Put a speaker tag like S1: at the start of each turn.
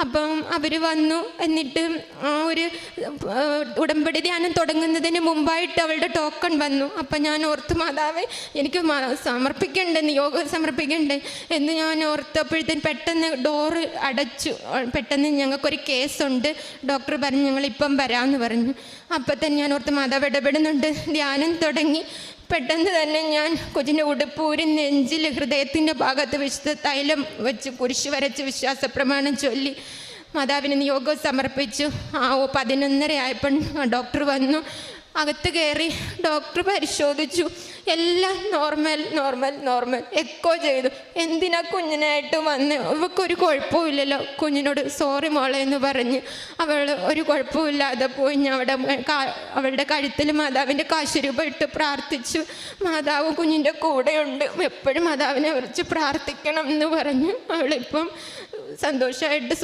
S1: അപ്പം അവർ വന്നു. എന്നിട്ട് ആ ഒരു ഉടമ്പടി ധ്യാനം തുടങ്ങുന്നതിന് മുമ്പായിട്ട് അവളുടെ ടോക്കൺ വന്നു. അപ്പം ഞാൻ ഓർത്ത്, മാതാവേ എനിക്ക് സമർപ്പിക്കണ്ടേ, നിയോഗം സമർപ്പിക്കണ്ടേ എന്ന് ഞാൻ ഓർത്തപ്പോഴത്തേന് പെട്ടെന്ന് ഡോറ് അടച്ചു. പെട്ടെന്ന് ഞങ്ങൾക്കൊരു കേസുണ്ട്, ഡോക്ടർ പറഞ്ഞു ഞങ്ങളിപ്പം വരാമെന്ന് പറഞ്ഞു. അപ്പം തന്നെ ഞാൻ ഓർത്ത് മാതാവ് ഇടപെടുന്നുണ്ട്. ധ്യാനം തുടങ്ങി. പെട്ടെന്ന് തന്നെ ഞാൻ കൊച്ചിൻ്റെ ഉടുപ്പൂരി നെഞ്ചിൽ ഹൃദയത്തിൻ്റെ ഭാഗത്ത് വിശുദ്ധ തൈലം വെച്ച് കുരിശ് വരച്ച് വിശ്വാസ പ്രമാണം ചൊല്ലി മാതാവിന് നിയോഗം സമർപ്പിച്ചു. 11:30 ആയപ്പോൾ ഡോക്ടർ വന്നു. അകത്ത് കയറി ഡോക്ടർ പരിശോധിച്ചു. എല്ലാം നോർമൽ. എക്കോ ചെയ്തു. എന്തിനാ കുഞ്ഞിനായിട്ട് വന്ന്, അവൾക്കൊരു കുഴപ്പമില്ലല്ലോ. കുഞ്ഞിനോട് സോറി മോളെ എന്ന് പറഞ്ഞ് അവൾ ഒരു കുഴപ്പമില്ലാതെ പോയി. ഞാൻ അവളുടെ കഴുത്തിൽ മാതാവിൻ്റെ കാശുരൂപ ഇട്ട് പ്രാർത്ഥിച്ചു. മാതാവ് കുഞ്ഞിൻ്റെ കൂടെയുണ്ട്, എപ്പോഴും മാതാവിനെ കുറിച്ച് പ്രാർത്ഥിക്കണം എന്ന് പറഞ്ഞു. അവളിപ്പം സന്തോഷമായിട്ട്